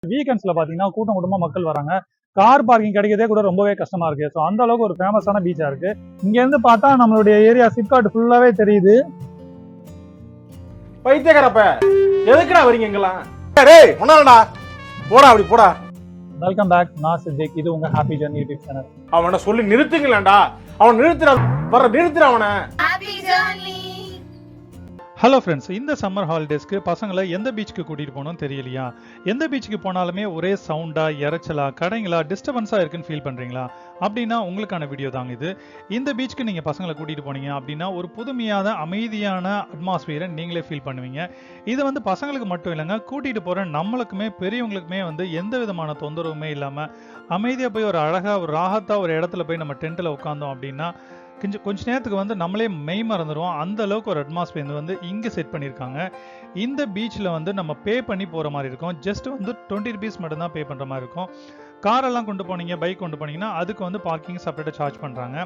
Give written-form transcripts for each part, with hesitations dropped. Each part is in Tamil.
வீக்கெண்ட்ஸ்ல பாத்தீங்கன்னா கூட்டமா மக்கள் வராங்க. கார் பார்க்கிங் கிடைக்கிறதே கூட ரொம்பவே கஷ்டமா இருக்கு. ஸோ அந்த அளவுக்கு ஒரு ஃபேமஸான பீச்சா இருக்கு. இங்க இருந்து பார்த்தா நம்மளுடைய ஏரியா சிப்காட் ஃபுல்லாவே தெரியுது. பைத்தியக்காரப்ப எதுக்குடா வரீங்க இங்கெல்லாம்? டேய் ஒண்ணாடா போடா, அப்படி போடா. வெல்கம் பேக், நான் சித்திக். இது உங்க ஹாப்பி ஜர்னி யூடியூப் சேனல். அவனை சொல்லி நிறுத்துங்களேன்டா. அவன் நிறுத்துற அவனை. ஹலோ ஃப்ரெண்ட்ஸ், இந்த சம்மர் ஹாலிடேஸ்க்கு பசங்களை எந்த பீச்சுக்கு கூட்டிகிட்டு போகணும்னு தெரியலையா? எந்த பீச்சுக்கு போனாலுமே ஒரே சவுண்டாக, இறைச்சலா, கடைங்களா, டிஸ்டர்பன்ஸாக இருக்குன்னு ஃபீல் பண்ணுறீங்களா? அப்படின்னா உங்களுக்கான வீடியோ தாங்க இது. இந்த பீச்சுக்கு நீங்கள் பசங்களை கூட்டிகிட்டு போனீங்க அப்படின்னா ஒரு புதுமையான அமைதியான அட்மாஸ்பியரை நீங்களே ஃபீல் பண்ணுவீங்க. இது வந்து பசங்களுக்கு மட்டும் இல்லைங்க, கூட்டிகிட்டு போகிற நம்மளுக்குமே பெரியவங்களுக்குமே வந்து எந்த விதமான தொந்தரவுமே இல்லாமல் அமைதியாக போய் ஒரு அழகாக ஒரு ராகத்தாக ஒரு இடத்துல போய் நம்ம டென்ட்டில் உட்காந்தோம் அப்படின்னா கொஞ்ச நேரத்துக்கு வந்து நம்மளே மெய் மறந்துடுவோம். அந்த அளவுக்கு ஒரு அட்மாஸ்பியர் வந்து இங்கே செட் பண்ணியிருக்காங்க. இந்த பீச்சில் வந்து நம்ம பே பண்ணி போகிற மாதிரி இருக்கும். ஜஸ்ட் வந்து 20 rupees மட்டும்தான் பே பண்ணுற மாதிரி இருக்கும். காரெல்லாம் கொண்டு போனீங்க, பைக் கொண்டு போனீங்கன்னா அதுக்கு வந்து பார்க்கிங் செப்பரேட்டாக சார்ஜ் பண்ணுறாங்க.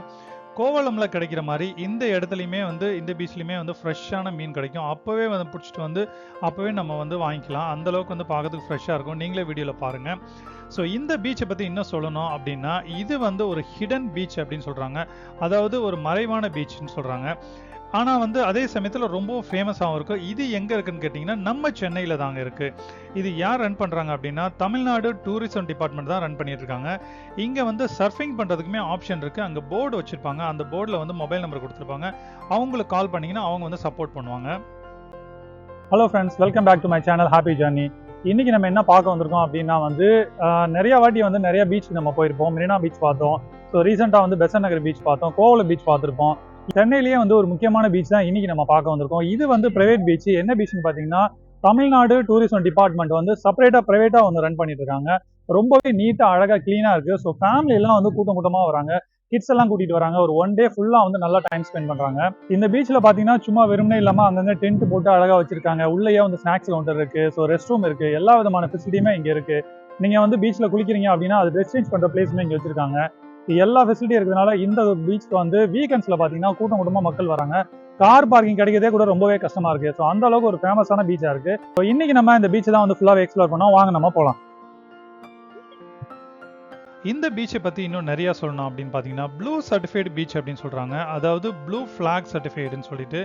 கோவளமில் கிடைக்கிற மாதிரி இந்த இடத்துலையுமே வந்து இந்த பீச்லையுமே வந்து ஃப்ரெஷ்ஷான மீன் கிடைக்கும். அப்போவே வந்து பிடிச்சிட்டு வந்து அப்போவே நம்ம வந்து வாங்கிக்கலாம். அந்தளவுக்கு வந்து பார்க்கறதுக்கு ஃப்ரெஷ்ஷாக இருக்கும். நீங்களே வீடியோவில் பாருங்கள். ஸோ இந்த பீச்சை பற்றி இன்னும் சொல்லணும் அப்படின்னா இது வந்து ஒரு ஹிடன் பீச் அப்படின்னு சொல்கிறாங்க. அதாவது ஒரு மறைவான பீச்னு சொல்கிறாங்க. ஆனால் வந்து அதே சமயத்தில் ரொம்ப ஃபேமஸாகவும் இருக்கும். இது எங்கே இருக்குன்னு கேட்டிங்கன்னா நம்ம சென்னையில் தாங்க இருக்குது. இது யார் ரன் பண்ணுறாங்க அப்படின்னா தமிழ்நாடு டூரிசம் டிபார்ட்மெண்ட் தான் ரன் பண்ணிட்டு இருக்காங்க. இங்கே வந்து சர்ஃபிங் பண்ணுறதுக்குமே ஆப்ஷன் இருக்குது. அங்கே போர்டு வச்சுருப்பாங்க. அந்த போர்டில் வந்து மொபைல் நம்பர் கொடுத்துருப்பாங்க. அவங்களுக்கு கால் பண்ணிங்கன்னா அவங்க வந்து சப்போர்ட் பண்ணுவாங்க. Hello friends, welcome back to my channel happy journey. இன்னைக்கு நம்ம என்ன பார்க்க வந்திருக்கோம் அப்படின்னா வந்து நிறைய வாட்டி வந்து நிறைய பீச் நம்ம போயிருப்போம். மெரினா பீச் பார்த்தோம். ஸோ ரீசெண்டாக வந்து பெசன்ட் நகர் பீச் பார்த்தோம். கோவளம் பீச் பார்த்துருப்போம். சென்னையிலேயே வந்து ஒரு முக்கியமான பீச் தான் இன்னைக்கு நம்ம பார்க்க வந்திருக்கோம். இது வந்து பிரைவேட் பீச். என்ன பீச்னு பார்த்தீங்கன்னா தமிழ்நாடு டூரிசம் டிபார்ட்மெண்ட் வந்து பிரைவேட்டா வந்து ரன் பண்ணிட்டு இருக்காங்க. ரொம்பவே நீட்டா அழகா கிளீனா இருக்கு. ஸோ ஃபேமிலி எல்லாம் வந்து கூட்டமா வராங்க. கிட்ஸ் எல்லாம் கூட்டிட்டு வராங்க. ஒரு 1 day ஃபுல்லா வந்து நல்லா டைம் ஸ்பெண்ட் பண்றாங்க. இந்த பீச்ல பாத்தீங்கன்னா சும்மா வெறுமனே இல்லாம அங்கங்க டென்ட் போட்டு அழகா வச்சிருக்காங்க. உள்ளேயே வந்து ஸ்நாக்ஸ் கவுண்டர் இருக்கு. ஸோ ரெஸ்ட் ரூம் இருக்கு. எல்லா விதமான ஃபெசிலிட்டியுமே இங்க இருக்கு. நீங்க வந்து பீச்ல குளிக்கிறீங்க அப்படின்னா அது ட்ரெஸ் சேஞ்ச் பண்ற பிளேஸ்மே இங்க வச்சிருக்காங்க. எல்லா ஃபெசிலிட்டி இருக்கிறதுனால இந்த பீச்க்கு வந்து வீக்கெண்ட்ஸ்ல பாத்தீங்கன்னா கூட்டமா மக்கள் வராங்க. கார் பார்க்கிங் கிடைக்கிறதே கூட ரொம்பவே கஷ்டமா இருக்கு. ஸோ அந்த அளவுக்கு ஒரு ஃபேமஸான பீச்சா இருக்கு. ஸோ இன்னைக்கு நம்ம இந்த பீச் தான் வந்து ஃபுல்லாவே எக்ஸ்ப்ளோர் பண்ணோம். வாங்க நம்ம போலாம். இந்த பீச்சை பற்றி இன்னும் நிறையா சொல்லணும் அப்படின்னு பார்த்தீங்கன்னா ப்ளூ சர்டிஃபைடு பீச் அப்படின்னு சொல்கிறாங்க. அதாவது ப்ளூ ஃப்ளாக் சர்டிஃபைடுன்னு சொல்லிட்டு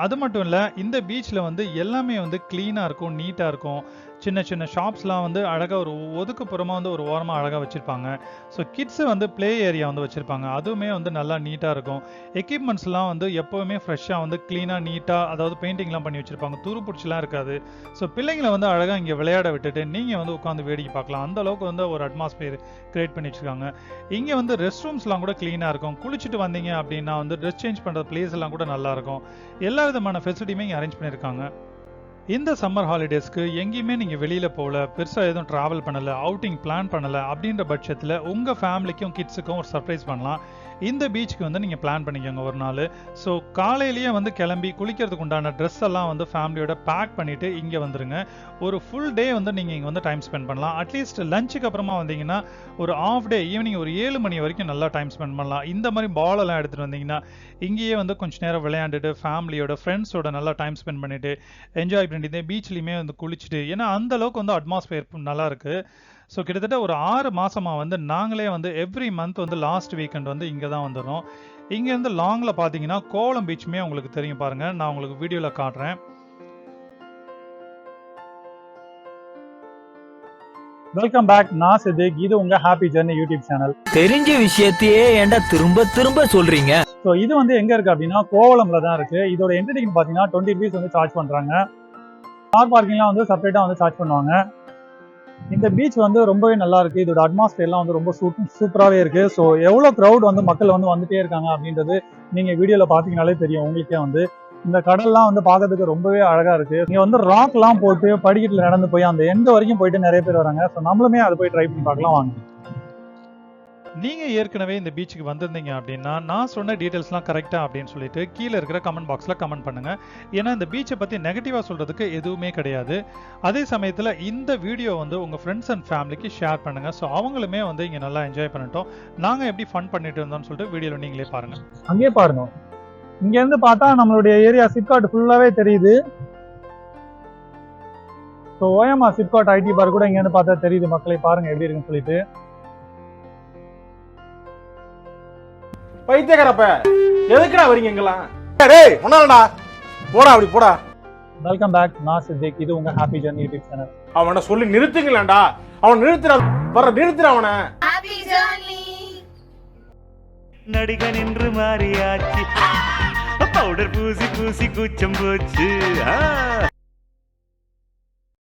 அது மட்டும் இல்லை, இந்த பீச்சில் வந்து எல்லாமே வந்து க்ளீனாக இருக்கும், நீட்டாக இருக்கும். சின்ன சின்ன ஷாப்ஸ்லாம் வந்து அழகாக ஒரு ஒதுக்குப்புறமாக வந்து ஒரு ஓரமாக அழகாக வச்சுருப்பாங்க. ஸோ கிட்ஸு வந்து ப்ளே ஏரியா வந்து வச்சுருப்பாங்க. அதுவுமே வந்து நல்லா நீட்டாக இருக்கும். எக்யூப்மெண்ட்ஸ்லாம் வந்து எப்போவுமே ஃப்ரெஷ்ஷாக வந்து க்ளீனாக நீட்டாக, அதாவது பெயிண்டிங்லாம் பண்ணி வச்சுருப்பாங்க. துரு பிடிச்சிலாம் இருக்காது. ஸோ பிள்ளைங்களை வந்து அழகாக இங்கே விளையாட விட்டுட்டு நீங்கள் வந்து உட்காந்து வேடிக்கை பார்க்கலாம். அந்த அளவுக்கு வந்து ஒரு அட்மாஸ்பியர் கிரியேட் பண்ணி வச்சுருக்காங்க. இங்கே வந்து ரெஸ்ட் ரூம்ஸ்லாம் கூட க்ளீனாக இருக்கும். குளிச்சுட்டு வந்தீங்க அப்படின்னா வந்து ட்ரெஸ் சேஞ்ச் பண்ணுற பிளேஸ் எல்லாம் கூட நல்லாயிருக்கும். எல்லா விதமான ஃபெசிலிட்டியுமே இங்கே அரேஞ்ச் பண்ணியிருக்காங்க. இந்த சம்மர் ஹாலிடேஸ்க்கு எங்கேயுமே நீங்கள் வெளியில் போகல, பெருசாக எதுவும் ட்ராவல் பண்ணலை, அவுட்டிங் பிளான் பண்ணலை அப்படின்ற பட்சத்தில் உங்கள் ஃபேமிலிக்கும் கிட்ஸுக்கும் ஒரு சர்ப்ரைஸ் பண்ணலாம். இந்த பீச்சுக்கு வந்து நீங்கள் பிளான் பண்ணிக்கோங்க ஒரு நாள். ஸோ காலையிலேயே வந்து கிளம்பி குளிக்கிறதுக்கு உண்டான ட்ரெஸ் எல்லாம் வந்து ஃபேமிலியோட பேக் பண்ணிவிட்டு இங்கே வந்துடுங்க. ஒரு ஃபுல் டே வந்து நீங்கள் இங்கே வந்து டைம் ஸ்பெண்ட் பண்ணலாம். அட்லீஸ்ட் லஞ்சுக்கு அப்புறமா வந்தீங்கன்னா ஒரு ஆஃப் டே ஈவினிங் ஒரு 7 மணி வரைக்கும் நல்லா டைம் ஸ்பெண்ட் பண்ணலாம். இந்த மாதிரி பாலெல்லாம் எடுத்துகிட்டு வந்தீங்கன்னா இங்கேயே வந்து கொஞ்சம் நேரம் விளையாண்டுட்டு ஃபேமிலியோட ஃப்ரெண்ட்ஸோட நல்லா டைம் ஸ்பெண்ட் பண்ணிவிட்டு என்ஜாய் பண்ணிட்டு பீச்லேயுமே வந்து குளிச்சுட்டு, ஏன்னா அந்த அளவுக்கு வந்து அட்மாஸ்பியர் நல்லா இருக்குது. ஸோ கிட்டத்தட்ட ஒரு 6 மாதமாக வந்து நாங்களே வந்து எவ்ரி மந்த் வந்து லாஸ்ட் வீக்கெண்ட் வந்து இங்கே தான் வந்துடுறோம். இங்கேருந்து லாங்கில் பார்த்தீங்கன்னா கோவளம் பீச்சுமே உங்களுக்கு தெரியும் பாருங்கள். நான் உங்களுக்கு வீடியோவில் காட்டுறேன். வெல்கம் பேக், நான் சித்திக். இது உங்க ஹாப்பி ஜர்னி யூடியூப் சேனல். தெரிஞ்ச விஷயத்தையே ஏன்டா திரும்ப சொல்றீங்க? ஸோ இது வந்து எங்க இருக்கு அப்படின்னா கோவளம்ல தான் இருக்கு. இதோட என்ட்ரி டிக்கெட் பார்த்தீங்கன்னா 20 rupees வந்து சார்ஜ் பண்றாங்க. கார் பார்க்கிங்லாம் வந்து செப்பரேட்டா வந்து சார்ஜ் பண்ணுவாங்க. இந்த பீச் வந்து ரொம்பவே நல்லா இருக்கு. இதோட அட்மாஸ்பியர்லாம் வந்து ரொம்ப சூப்பராகவே இருக்கு. ஸோ எவ்வளோ க்ரௌட் வந்து மக்கள் வந்து வந்துட்டே இருக்காங்க அப்படின்றது நீங்க வீடியோல பாத்தீங்கன்னாலே தெரியும் உங்களுக்கே. வந்து இந்த கடல்லாம் வந்து பார்க்கறதுக்கு ரொம்பவே அழகா இருக்கு. இங்க வந்து ராக்லாம் போட்டு படிக்கட்டுல நடந்து போய் அந்த எண்ட் வரைக்கும் போயிட்டு நிறைய பேர் வராங்க. ஸோ நம்மளுமே அதை போய் ட்ரை பண்ணி பார்க்கலாம் வாங்க. நீங்கள் ஏற்கனவே இந்த பீச்சுக்கு வந்திருந்தீங்க அப்படின்னா நான் சொன்ன டீட்டெயில்ஸ்லாம் கரெக்டாக அப்படின்னு சொல்லிட்டு கீழே இருக்கிற கமெண்ட் பாக்ஸில் கமெண்ட் பண்ணுங்கள். ஏன்னா இந்த பீச்சை பற்றி நெகட்டிவாக சொல்கிறதுக்கு எதுவுமே கிடையாது. அதே சமயத்தில் இந்த வீடியோ வந்து உங்கள் ஃப்ரெண்ட்ஸ் அண்ட் ஃபேமிலிக்கு ஷேர் பண்ணுங்கள். ஸோ அவங்களுமே வந்து இங்கே நல்லா என்ஜாய் பண்ணிட்டோம், நாங்கள் எப்படி ஃபன் பண்ணிட்டு இருந்தோம்னு சொல்லிட்டு வீடியோவில் நீங்களே பாருங்கள். அங்கேயே பாருங்க, இங்கேருந்து பார்த்தா நம்மளுடைய ஏரியா சிப்காட் ஃபுல்லாகவே தெரியுது. So OMR SIPCOT IT park கூட இங்கேருந்து பார்த்தா தெரியுது மக்களை, பாருங்க எப்படி இருக்குன்னு சொல்லிட்டு. பைத்தியக்காரப்ப எதுக்குடா வரீங்க எங்கெல்லாம்? டேய் ஒன்னாலடா போடா, அப்படி போடா. வெல்கம் பேக், நான் சித்திக். இது உங்க ஹாப்பி ஜர்னி யூடியூப் சேனல். அவனை சொல்லி நிறுத்துங்களேன்டா. அவன் நிறுத்துற அவனை. நடிகன் என்று மாறியாச்சு, பவுடர் பூசி பூசி கூச்சம் போச்சு.